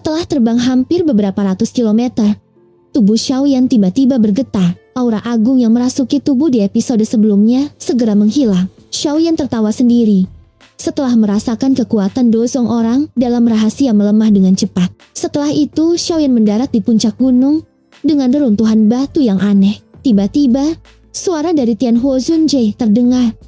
Setelah terbang hampir beberapa ratus kilometer, tubuh Xiaoyan tiba-tiba bergetar. Aura agung yang merasuki tubuh di episode sebelumnya segera menghilang. Xiaoyan tertawa sendiri setelah merasakan kekuatan dosong orang dalam rahasia melemah dengan cepat. Setelah itu, Xiaoyan mendarat di puncak gunung dengan reruntuhan batu yang aneh. Tiba-tiba, suara dari Tianhuo Zunjie terdengar.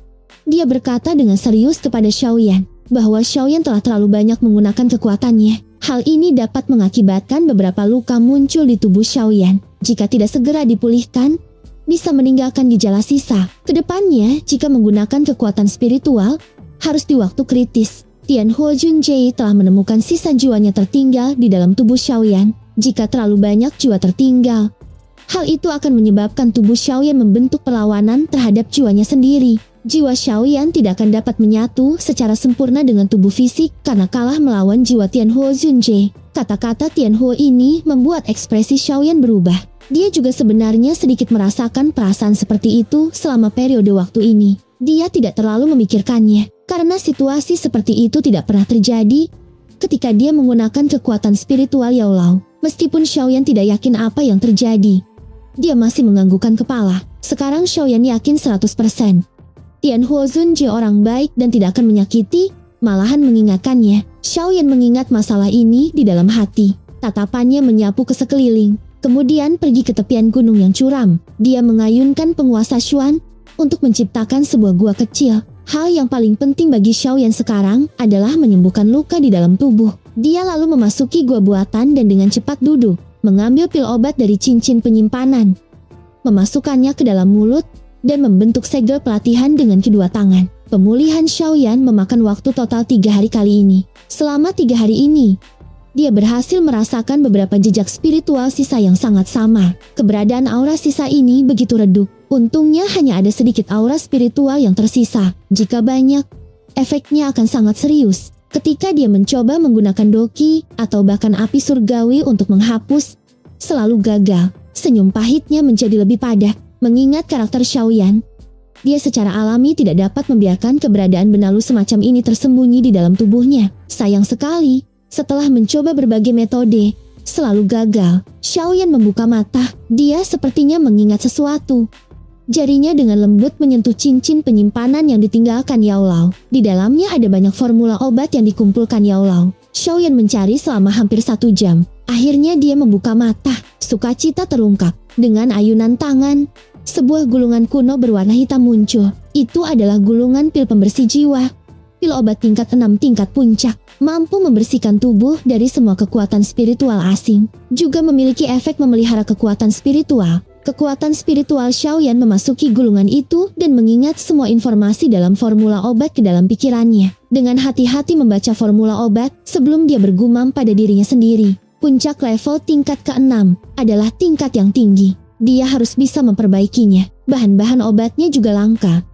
Dia berkata dengan serius kepada Xiaoyan bahwa Xiaoyan telah terlalu banyak menggunakan kekuatannya. Hal ini dapat mengakibatkan beberapa luka muncul di tubuh Xiaoyan. Jika tidak segera dipulihkan, bisa meninggalkan gejala sisa. Kedepannya, jika menggunakan kekuatan spiritual, harus di waktu kritis. Tianhuo Zunjie telah menemukan sisa jiwanya tertinggal di dalam tubuh Xiaoyan. Jika terlalu banyak jiwa tertinggal, hal itu akan menyebabkan tubuh Xiaoyan membentuk perlawanan terhadap jiwanya sendiri. Jiwa Xiaoyan tidak akan dapat menyatu secara sempurna dengan tubuh fisik karena kalah melawan jiwa Tianhuo Zunjie. Kata-kata Tianhuo ini membuat ekspresi Xiaoyan berubah. Dia juga sebenarnya sedikit merasakan perasaan seperti itu selama periode waktu ini. Dia tidak terlalu memikirkannya, karena situasi seperti itu tidak pernah terjadi ketika dia menggunakan kekuatan spiritual Yao Lao. Meskipun Xiaoyan tidak yakin apa yang terjadi, dia masih menganggukkan kepala. Sekarang Xiaoyan yakin 100%. Tianhuo Zunjie orang baik dan tidak akan menyakiti, malahan mengingatkannya. Xiaoyan mengingat masalah ini di dalam hati. Tatapannya menyapu ke sekeliling, kemudian pergi ke tepian gunung yang curam. Dia mengayunkan penguasa Xuan untuk menciptakan sebuah gua kecil. Hal yang paling penting bagi Xiaoyan sekarang adalah menyembuhkan luka di dalam tubuh. Dia lalu memasuki gua buatan dan dengan cepat duduk, mengambil pil obat dari cincin penyimpanan, memasukkannya ke dalam mulut, dan membentuk segel pelatihan dengan kedua tangan. Pemulihan Xiaoyan memakan waktu total 3 hari kali ini. Selama 3 hari ini, dia berhasil merasakan beberapa jejak spiritual sisa yang sangat sama. Keberadaan aura sisa ini begitu redup. Untungnya hanya ada sedikit aura spiritual yang tersisa. Jika banyak, efeknya akan sangat serius. Ketika dia mencoba menggunakan doki atau bahkan api surgawi untuk menghapus, selalu gagal. Senyum pahitnya menjadi lebih padat. Mengingat karakter Xiaoyan, dia secara alami tidak dapat membiarkan keberadaan benalu semacam ini tersembunyi di dalam tubuhnya. Sayang sekali, setelah mencoba berbagai metode, selalu gagal. Xiaoyan membuka mata, dia sepertinya mengingat sesuatu. Jarinya dengan lembut menyentuh cincin penyimpanan yang ditinggalkan Yao Lao. Di dalamnya ada banyak formula obat yang dikumpulkan Yao Lao. Xiaoyan mencari selama hampir 1 jam. Akhirnya dia membuka mata, sukacita terungkap. Dengan ayunan tangan, sebuah gulungan kuno berwarna hitam muncul. Itu adalah gulungan pil pembersih jiwa. Pil obat tingkat 6 tingkat puncak, mampu membersihkan tubuh dari semua kekuatan spiritual asing. Juga memiliki efek memelihara kekuatan spiritual. Kekuatan spiritual Xiaoyan memasuki gulungan itu dan mengingat semua informasi dalam formula obat ke dalam pikirannya. Dengan hati-hati membaca formula obat sebelum dia bergumam pada dirinya sendiri. Puncak level tingkat ke-6 adalah tingkat yang tinggi. Dia harus bisa memperbaikinya. Bahan-bahan obatnya juga langka.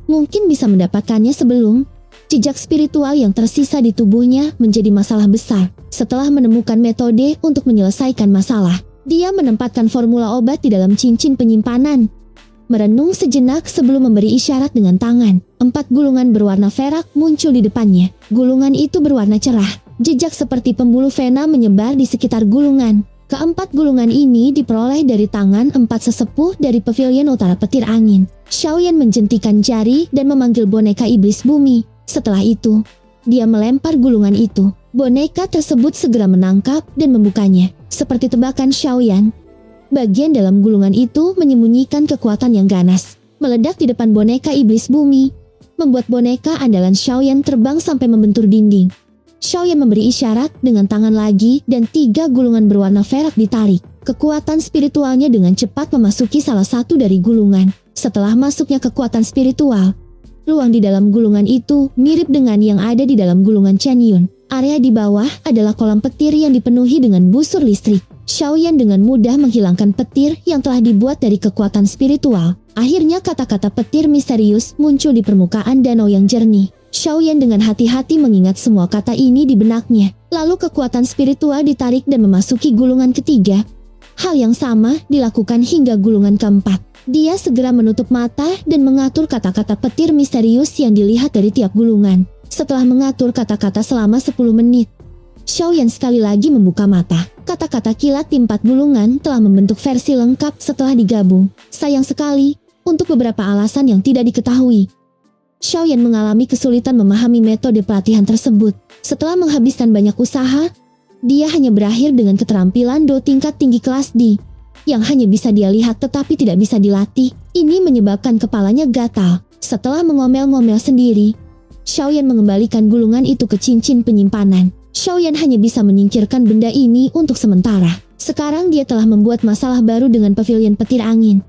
Mungkin bisa mendapatkannya sebelum jejak spiritual yang tersisa di tubuhnya menjadi masalah besar. Setelah menemukan metode untuk menyelesaikan masalah, dia menempatkan formula obat di dalam cincin penyimpanan. Merenung sejenak sebelum memberi isyarat dengan tangan. 4 gulungan berwarna perak muncul di depannya. Gulungan itu berwarna cerah. Jejak seperti pembuluh vena menyebar di sekitar gulungan. Keempat gulungan ini diperoleh dari tangan 4 sesepuh dari pavilion utara petir angin. Xiaoyan menjentikan jari dan memanggil boneka iblis bumi. Setelah itu, dia melempar gulungan itu. Boneka tersebut segera menangkap dan membukanya. Seperti tebakan Xiaoyan, bagian dalam gulungan itu menyembunyikan kekuatan yang ganas. Meledak di depan boneka iblis bumi, membuat boneka andalan Xiaoyan terbang sampai membentur dinding. Xiaoyan memberi isyarat dengan tangan lagi dan 3 gulungan berwarna perak ditarik. Kekuatan spiritualnya dengan cepat memasuki salah satu dari gulungan. Setelah masuknya kekuatan spiritual, ruang di dalam gulungan itu mirip dengan yang ada di dalam gulungan Chen Yun. Area di bawah adalah kolam petir yang dipenuhi dengan busur listrik. Xiaoyan dengan mudah menghilangkan petir yang telah dibuat dari kekuatan spiritual. Akhirnya kata-kata petir misterius muncul di permukaan danau yang jernih. Xiaoyan dengan hati-hati mengingat semua kata ini di benaknya. Lalu kekuatan spiritual ditarik dan memasuki gulungan ketiga. Hal yang sama dilakukan hingga gulungan keempat. Dia segera menutup mata dan mengatur kata-kata petir misterius yang dilihat dari tiap gulungan. Setelah mengatur kata-kata selama 10 menit, Xiaoyan sekali lagi membuka mata. Kata-kata kilat di 4 gulungan telah membentuk versi lengkap setelah digabung. Sayang sekali, untuk beberapa alasan yang tidak diketahui, Xiaoyan mengalami kesulitan memahami metode pelatihan tersebut. Setelah menghabiskan banyak usaha, dia hanya berakhir dengan keterampilan Do tingkat tinggi kelas D, yang hanya bisa dia lihat tetapi tidak bisa dilatih. Ini menyebabkan kepalanya gatal. Setelah mengomel-ngomel sendiri, Xiaoyan mengembalikan gulungan itu ke cincin penyimpanan. Xiaoyan hanya bisa menyingkirkan benda ini untuk sementara. Sekarang dia telah membuat masalah baru dengan pavilion petir angin.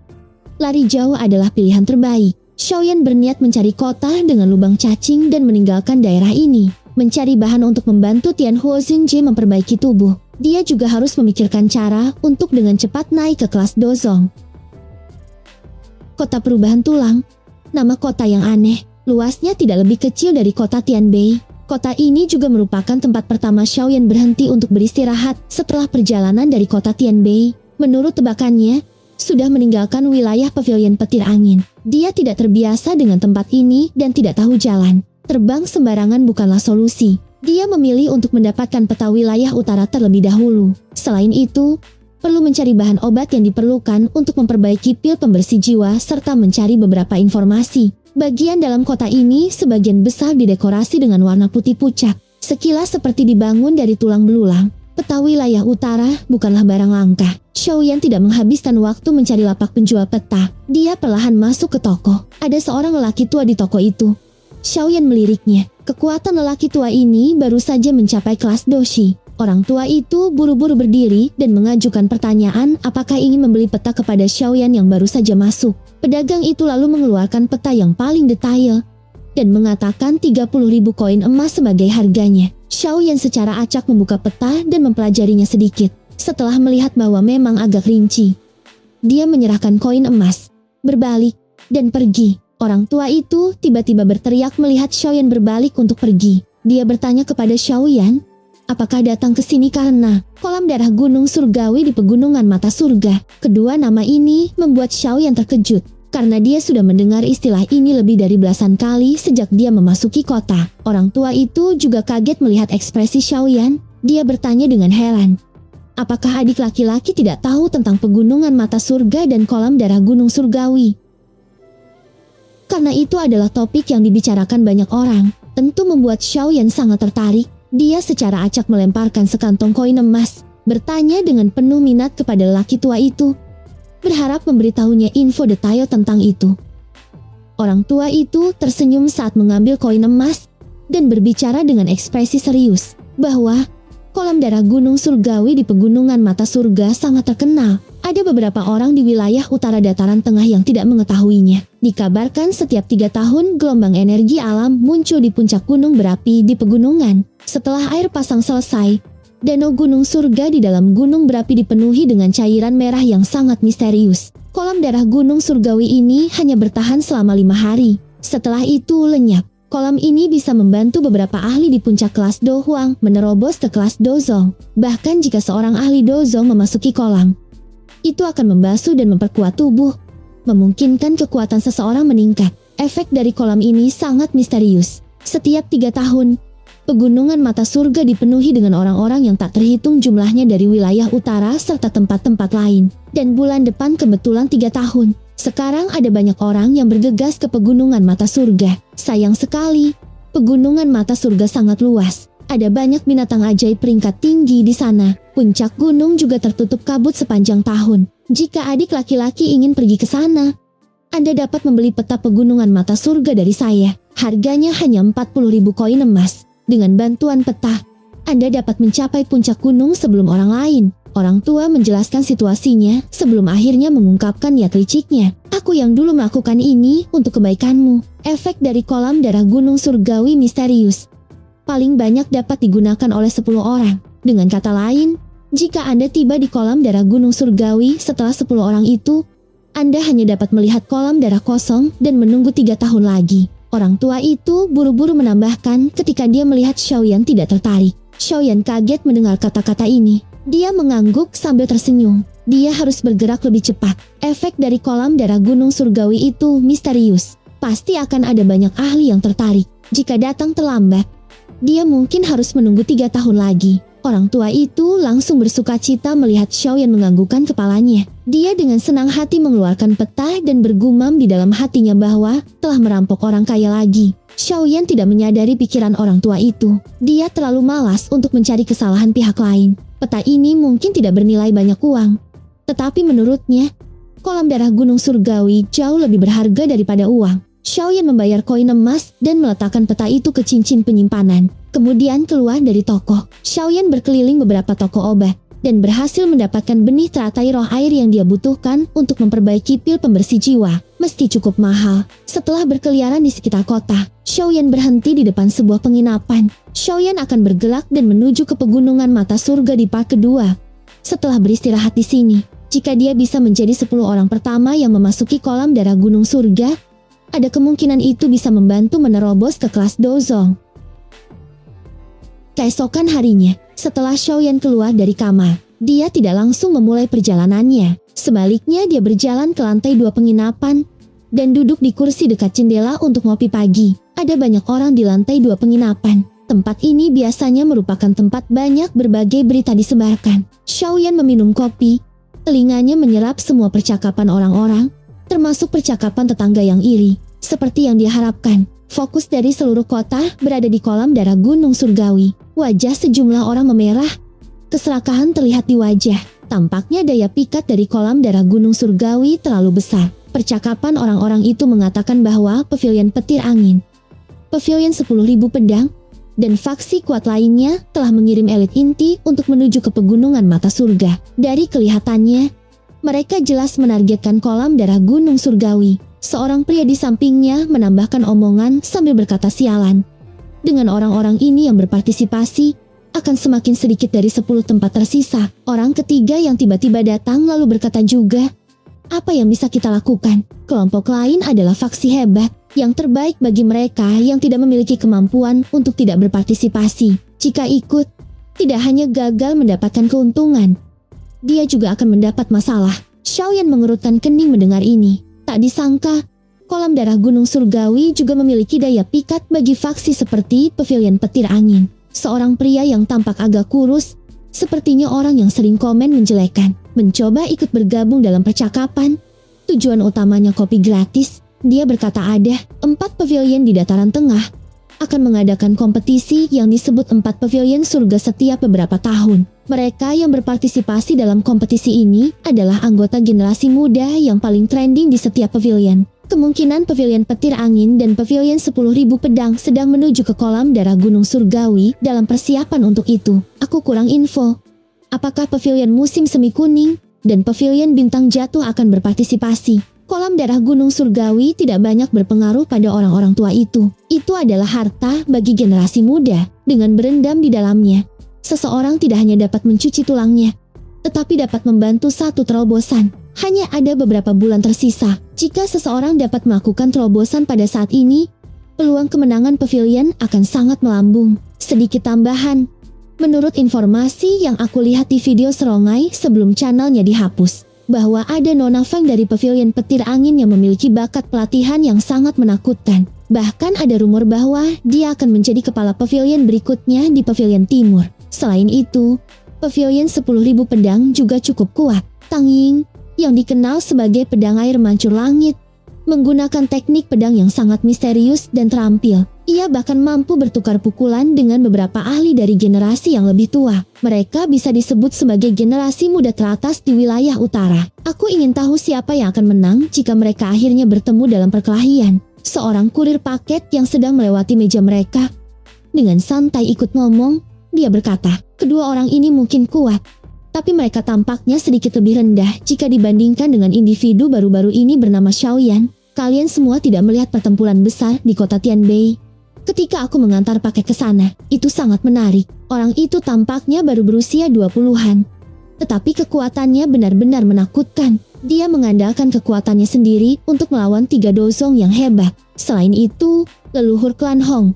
Lari jauh adalah pilihan terbaik. Xiaoyan berniat mencari kota dengan lubang cacing dan meninggalkan daerah ini. Mencari bahan untuk membantu Tianhuo Xinjie memperbaiki tubuh. Dia juga harus memikirkan cara untuk dengan cepat naik ke kelas Dozong. Kota perubahan tulang. Nama kota yang aneh. Luasnya tidak lebih kecil dari kota Tianbei. Kota ini juga merupakan tempat pertama Xiaoyan berhenti untuk beristirahat setelah perjalanan dari kota Tianbei. Menurut tebakannya, sudah meninggalkan wilayah pavilion petir angin. Dia tidak terbiasa dengan tempat ini dan tidak tahu jalan. Terbang sembarangan bukanlah solusi. Dia memilih untuk mendapatkan peta wilayah utara terlebih dahulu. Selain itu, perlu mencari bahan obat yang diperlukan untuk memperbaiki pil pembersih jiwa serta mencari beberapa informasi. Bagian dalam kota ini sebagian besar didekorasi dengan warna putih pucat. Sekilas seperti dibangun dari tulang belulang. Peta wilayah utara bukanlah barang langka. Xiaoyan tidak menghabiskan waktu mencari lapak penjual peta. Dia perlahan masuk ke toko. Ada seorang lelaki tua di toko itu. Xiaoyan meliriknya. Kekuatan lelaki tua ini baru saja mencapai kelas doshi. Orang tua itu buru-buru berdiri dan mengajukan pertanyaan apakah ingin membeli peta kepada Xiaoyan yang baru saja masuk. Pedagang itu lalu mengeluarkan peta yang paling detail dan mengatakan 30.000 koin emas sebagai harganya. Xiaoyan secara acak membuka peta dan mempelajarinya sedikit. Setelah melihat bahwa memang agak rinci, dia menyerahkan koin emas, berbalik, dan pergi. Orang tua itu tiba-tiba berteriak melihat Xiaoyan berbalik untuk pergi. Dia bertanya kepada Xiaoyan, apakah datang ke sini karena kolam darah gunung surgawi di pegunungan mata surga. Kedua nama ini membuat Xiaoyan terkejut, karena dia sudah mendengar istilah ini lebih dari belasan kali sejak dia memasuki kota. Orang tua itu juga kaget melihat ekspresi Xiaoyan. Dia bertanya dengan heran, apakah adik laki-laki tidak tahu tentang pegunungan mata surga dan kolam darah gunung surgawi? Karena itu adalah topik yang dibicarakan banyak orang, tentu membuat Xiaoyan sangat tertarik. Dia secara acak melemparkan sekantong koin emas, bertanya dengan penuh minat kepada lelaki tua itu, berharap memberitahunya info detail tentang itu. Orang tua itu tersenyum saat mengambil koin emas dan berbicara dengan ekspresi serius bahwa kolam darah gunung surgawi di pegunungan mata surga sangat terkenal. Ada beberapa orang di wilayah utara dataran tengah yang tidak mengetahuinya. Dikabarkan setiap 3 tahun gelombang energi alam muncul di puncak gunung berapi di pegunungan. Setelah air pasang selesai, danau gunung surga di dalam gunung berapi dipenuhi dengan cairan merah yang sangat misterius. Kolam darah gunung surgawi ini hanya bertahan selama 5 hari. Setelah itu lenyap. Kolam ini bisa membantu beberapa ahli di puncak kelas Do Huang menerobos ke kelas Dozong. Bahkan jika seorang ahli Dozong memasuki kolam, itu akan membasuh dan memperkuat tubuh, memungkinkan kekuatan seseorang meningkat. Efek dari kolam ini sangat misterius. Setiap 3 tahun, pegunungan mata surga dipenuhi dengan orang-orang yang tak terhitung jumlahnya dari wilayah utara serta tempat-tempat lain. Dan bulan depan kebetulan 3 tahun. Sekarang ada banyak orang yang bergegas ke pegunungan mata surga. Sayang sekali, pegunungan mata surga sangat luas. Ada banyak binatang ajaib peringkat tinggi di sana. Puncak gunung juga tertutup kabut sepanjang tahun. Jika adik laki-laki ingin pergi ke sana, Anda dapat membeli peta pegunungan mata surga dari saya. Harganya hanya 40.000 koin emas. Dengan bantuan peta, Anda dapat mencapai puncak gunung sebelum orang lain. Orang tua menjelaskan situasinya sebelum akhirnya mengungkapkan niat liciknya. Aku yang dulu melakukan ini untuk kebaikanmu. Efek dari kolam darah gunung surgawi misterius paling banyak dapat digunakan oleh 10 orang. Dengan kata lain, jika Anda tiba di kolam darah gunung surgawi setelah 10 orang itu, Anda hanya dapat melihat kolam darah kosong dan menunggu 3 tahun lagi. Orang tua itu buru-buru menambahkan ketika dia melihat Xiaoyan tidak tertarik. Xiaoyan kaget mendengar kata-kata ini. Dia mengangguk sambil tersenyum. Dia harus bergerak lebih cepat. Efek dari kolam darah gunung surgawi itu misterius. Pasti akan ada banyak ahli yang tertarik. Jika datang terlambat, dia mungkin harus menunggu 3 tahun lagi. Orang tua itu langsung bersukacita melihat Xiaoyan menganggukkan kepalanya. Dia dengan senang hati mengeluarkan peta dan bergumam di dalam hatinya bahwa telah merampok orang kaya lagi. Xiaoyan tidak menyadari pikiran orang tua itu. Dia terlalu malas untuk mencari kesalahan pihak lain. Peta ini mungkin tidak bernilai banyak uang, tetapi menurutnya, kolam darah Gunung Surgawi jauh lebih berharga daripada uang. Xiaoyan membayar koin emas dan meletakkan peta itu ke cincin penyimpanan. Kemudian keluar dari toko. Xiaoyan berkeliling beberapa toko obat dan berhasil mendapatkan benih teratai roh air yang dia butuhkan untuk memperbaiki pil pembersih jiwa. Meski cukup mahal. Setelah berkeliaran di sekitar kota, Xiaoyan berhenti di depan sebuah penginapan. Xiaoyan akan bergerak dan menuju ke pegunungan mata surga di part kedua. Setelah beristirahat di sini, jika dia bisa menjadi 10 orang pertama yang memasuki kolam darah Gunung Surga, ada kemungkinan itu bisa membantu menerobos ke kelas Dozong. Keesokan harinya, setelah Xiaoyan keluar dari kamar, dia tidak langsung memulai perjalanannya. Sebaliknya dia berjalan ke lantai 2 penginapan dan duduk di kursi dekat jendela untuk ngopi pagi. Ada banyak orang di lantai 2 penginapan. Tempat ini biasanya merupakan tempat banyak berbagai berita disebarkan. Xiaoyan meminum kopi. Telinganya menyerap semua percakapan orang-orang, termasuk percakapan tetangga yang iri. Seperti yang diharapkan, fokus dari seluruh kota berada di kolam darah Gunung Surgawi. Wajah sejumlah orang memerah. Keserakahan terlihat di wajah. Tampaknya daya pikat dari kolam darah Gunung Surgawi terlalu besar. Percakapan orang-orang itu mengatakan bahwa pavilion petir angin, pavilion 10.000 pedang, dan faksi kuat lainnya telah mengirim elit inti untuk menuju ke pegunungan mata surga. Dari kelihatannya, mereka jelas menargetkan kolam darah Gunung Surgawi. Seorang pria di sampingnya menambahkan omongan sambil berkata sialan. Dengan orang-orang ini yang berpartisipasi, akan semakin sedikit dari 10 tempat tersisa. Orang ketiga yang tiba-tiba datang lalu berkata juga, apa yang bisa kita lakukan? Kelompok lain adalah faksi hebat, yang terbaik bagi mereka yang tidak memiliki kemampuan untuk tidak berpartisipasi. Jika ikut, tidak hanya gagal mendapatkan keuntungan, dia juga akan mendapat masalah. Xiaoyan mengerutkan kening mendengar ini. Tak disangka, kolam darah Gunung Surgawi juga memiliki daya pikat bagi faksi seperti pavilion petir angin. Seorang pria yang tampak agak kurus, sepertinya orang yang sering komen menjelekan, mencoba ikut bergabung dalam percakapan. Tujuan utamanya kopi gratis. Dia berkata ada 4 pavilion di dataran tengah akan mengadakan kompetisi yang disebut 4 pavilion surga setiap beberapa tahun. Mereka yang berpartisipasi dalam kompetisi ini adalah anggota generasi muda yang paling trending di setiap pavilion. Kemungkinan pavilion petir angin dan pavilion 10.000 pedang sedang menuju ke kolam darah Gunung Surgawi dalam persiapan untuk itu. Aku kurang info. Apakah pavilion musim semi kuning dan pavilion bintang jatuh akan berpartisipasi? Kolam darah Gunung Surgawi tidak banyak berpengaruh pada orang-orang tua itu. Itu adalah harta bagi generasi muda. Dengan berendam di dalamnya, seseorang tidak hanya dapat mencuci tulangnya, tetapi dapat membantu satu terobosan. Hanya ada beberapa bulan tersisa. Jika seseorang dapat melakukan terobosan pada saat ini, peluang kemenangan pavilion akan sangat melambung. Sedikit tambahan, menurut informasi yang aku lihat di video Serongai sebelum channelnya dihapus, bahwa ada Nona Feng dari pavilion petir angin yang memiliki bakat pelatihan yang sangat menakutkan. Bahkan ada rumor bahwa dia akan menjadi kepala pavilion berikutnya di pavilion timur. Selain itu, pavilion 10.000 pedang juga cukup kuat. Tang Ying, yang dikenal sebagai pedang air mancur langit, menggunakan teknik pedang yang sangat misterius dan terampil. Ia bahkan mampu bertukar pukulan dengan beberapa ahli dari generasi yang lebih tua. Mereka bisa disebut sebagai generasi muda teratas di wilayah utara. Aku ingin tahu siapa yang akan menang jika mereka akhirnya bertemu dalam perkelahian. Seorang kurir paket yang sedang melewati meja mereka, dengan santai ikut ngomong, dia berkata, kedua orang ini mungkin kuat, tapi mereka tampaknya sedikit lebih rendah jika dibandingkan dengan individu baru-baru ini bernama Xiaoyan. Kalian semua tidak melihat pertempuran besar di kota Tianbei ketika aku mengantar paket ke sana. Itu sangat menarik. Orang itu tampaknya baru berusia 20-an. Tetapi kekuatannya benar-benar menakutkan. Dia mengandalkan kekuatannya sendiri untuk melawan 3 dozong yang hebat. Selain itu, leluhur klan Hong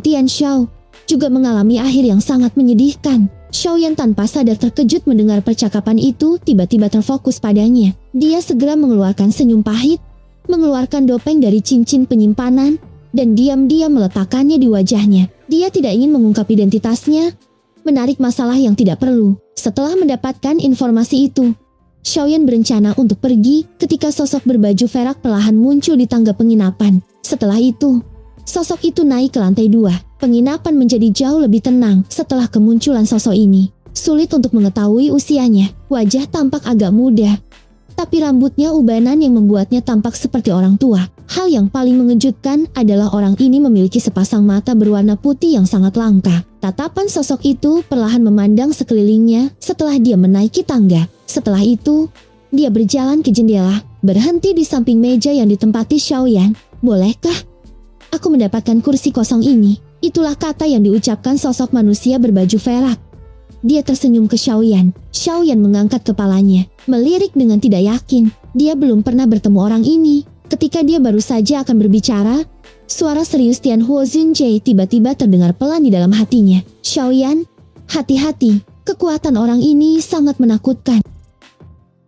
Tianxiao, juga mengalami akhir yang sangat menyedihkan. Xiaoyan tanpa sadar terkejut mendengar percakapan itu tiba-tiba terfokus padanya. Dia segera mengeluarkan senyum pahit, mengeluarkan dopeng dari cincin penyimpanan, dan diam-diam meletakkannya di wajahnya. Dia tidak ingin mengungkap identitasnya, menarik masalah yang tidak perlu. Setelah mendapatkan informasi itu, Xiaoyan berencana untuk pergi ketika sosok berbaju perak perlahan muncul di tangga penginapan. Setelah itu, sosok itu naik ke lantai 2. Penginapan menjadi jauh lebih tenang setelah kemunculan sosok ini. Sulit untuk mengetahui usianya, wajah tampak agak muda, tapi rambutnya ubanan yang membuatnya tampak seperti orang tua. Hal yang paling mengejutkan adalah orang ini memiliki sepasang mata berwarna putih yang sangat langka. Tatapan sosok itu perlahan memandang sekelilingnya setelah dia menaiki tangga. Setelah itu, dia berjalan ke jendela, berhenti di samping meja yang ditempati Xiaoyan. "Bolehkah aku mendapatkan kursi kosong ini?" Itulah kata yang diucapkan sosok manusia berbaju perak. Dia tersenyum ke Xiaoyan. Xiaoyan mengangkat kepalanya, melirik dengan tidak yakin. Dia belum pernah bertemu orang ini. Ketika dia baru saja akan berbicara, suara serius Tian Huo Xunjie tiba-tiba terdengar pelan di dalam hatinya. "Xiaoyan, hati-hati, kekuatan orang ini sangat menakutkan."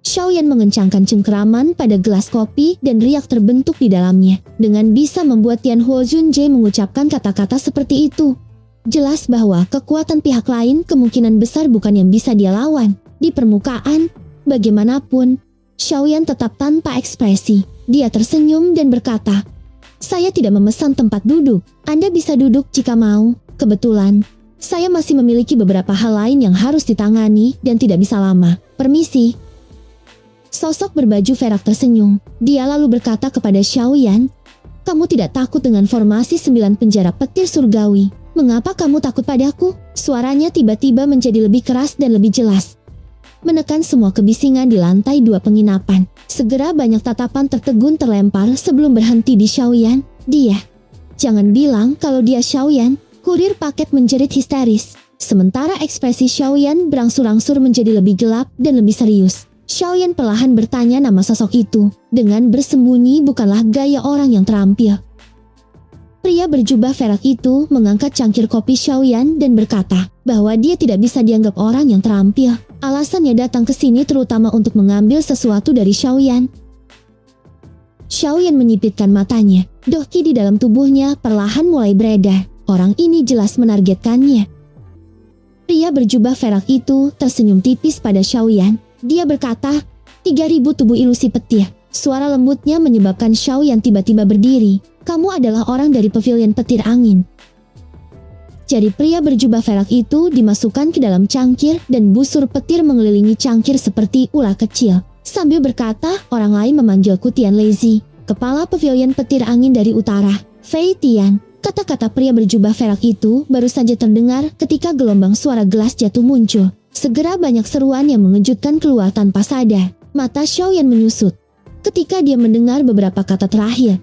Xiaoyan mengencangkan cengkeraman pada gelas kopi dan riak terbentuk di dalamnya. Dengan bisa membuat Tian Huo Xunjie mengucapkan kata-kata seperti itu, jelas bahwa kekuatan pihak lain kemungkinan besar bukan yang bisa dia lawan. Di permukaan, bagaimanapun, Xiaoyan tetap tanpa ekspresi. Dia tersenyum dan berkata, "Saya tidak memesan tempat duduk. Anda bisa duduk jika mau. Kebetulan, saya masih memiliki beberapa hal lain yang harus ditangani dan tidak bisa lama. Permisi." Sosok berbaju perak tersenyum. Dia lalu berkata kepada Xiaoyan, "Kamu tidak takut dengan formasi 9 penjara petir surgawi? Mengapa kamu takut padaku?" Suaranya tiba-tiba menjadi lebih keras dan lebih jelas, menekan semua kebisingan di lantai 2 penginapan. Segera banyak tatapan tertegun terlempar sebelum berhenti di Xiaoyan. "Dia, jangan bilang kalau dia Xiaoyan." Kurir paket menjerit histeris. Sementara ekspresi Xiaoyan berangsur-angsur menjadi lebih gelap dan lebih serius. Xiaoyan perlahan bertanya nama sosok itu. Dengan bersembunyi bukanlah gaya orang yang terampil. Pria berjubah perak itu mengangkat cangkir kopi Xiaoyan dan berkata bahwa dia tidak bisa dianggap orang yang terampil. Alasannya datang ke sini terutama untuk mengambil sesuatu dari Xiaoyan. Xiaoyan menyipitkan matanya. Dohki di dalam tubuhnya perlahan mulai beredar. Orang ini jelas menargetkannya. Pria berjubah perak itu tersenyum tipis pada Xiaoyan. Dia berkata, 3.000 tubuh ilusi petir. Suara lembutnya menyebabkan Xiaoyan tiba-tiba berdiri. "Kamu adalah orang dari pavilion petir angin." Jari pria berjubah perak itu dimasukkan ke dalam cangkir dan busur petir mengelilingi cangkir seperti ular kecil. Sambil berkata, orang lain memanggilku Tian Lazy, kepala pavilion petir angin dari utara. "Fei Tian." Kata-kata pria berjubah perak itu baru saja terdengar ketika gelombang suara gelas jatuh muncul. Segera banyak seruan yang mengejutkan keluar tanpa sadar. Mata Xiaoyan menyusut ketika dia mendengar beberapa kata terakhir.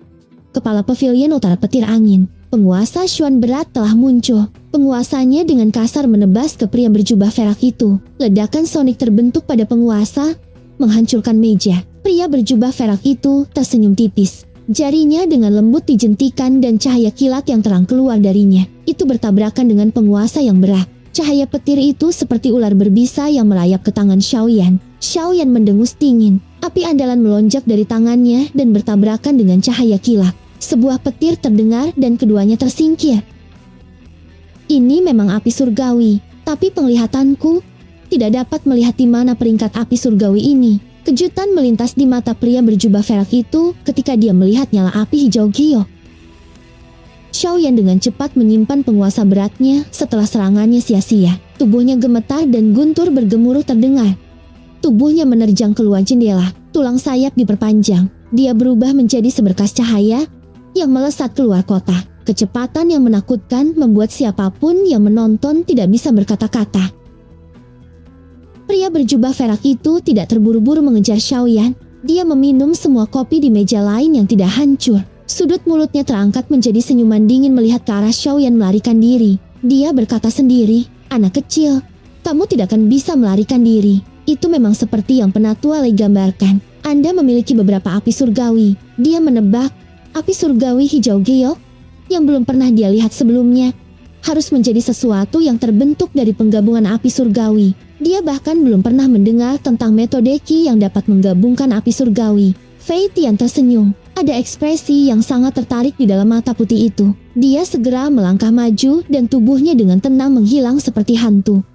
Kepala pavilion utara petir angin. Penguasa Xuan berat telah muncul. Penguasanya dengan kasar menebas ke pria berjubah perak itu. Ledakan sonik terbentuk pada penguasa, menghancurkan meja. Pria berjubah perak itu tersenyum tipis. Jarinya dengan lembut dijentikan dan cahaya kilat yang terang keluar darinya. Itu bertabrakan dengan penguasa yang berat. Cahaya petir itu seperti ular berbisa yang merayap ke tangan Xiaoyan. Xiaoyan mendengus dingin. Api andalan melonjak dari tangannya dan bertabrakan dengan cahaya kilat. Sebuah petir terdengar dan keduanya tersingkir. Ini memang api surgawi, tapi penglihatanku tidak dapat melihat di mana peringkat api surgawi ini. Kejutan melintas di mata pria berjubah perak itu ketika dia melihat nyala api hijau giok. Xiaoyan dengan cepat menyimpan penguasa beratnya setelah serangannya sia-sia. Tubuhnya gemetar dan guntur bergemuruh terdengar. Tubuhnya menerjang keluar jendela, tulang sayap diperpanjang. Dia berubah menjadi seberkas cahaya yang melesat keluar kota. Kecepatan yang menakutkan membuat siapapun yang menonton tidak bisa berkata-kata. Pria berjubah perak itu tidak terburu-buru mengejar Xiaoyan. Dia meminum semua kopi di meja lain yang tidak hancur. Sudut mulutnya terangkat menjadi senyuman dingin melihat ke arah Xiaoyan melarikan diri. Dia berkata sendiri, "Anak kecil, kamu tidak akan bisa melarikan diri. Itu memang seperti yang Penatua Lei gambarkan. Anda memiliki beberapa api surgawi." Dia menebak, api surgawi hijau giok yang belum pernah dia lihat sebelumnya harus menjadi sesuatu yang terbentuk dari penggabungan api surgawi. Dia bahkan belum pernah mendengar tentang metode Qi yang dapat menggabungkan api surgawi. Fei Tian tersenyum. Ada ekspresi yang sangat tertarik di dalam mata putih itu. Dia segera melangkah maju dan tubuhnya dengan tenang menghilang seperti hantu.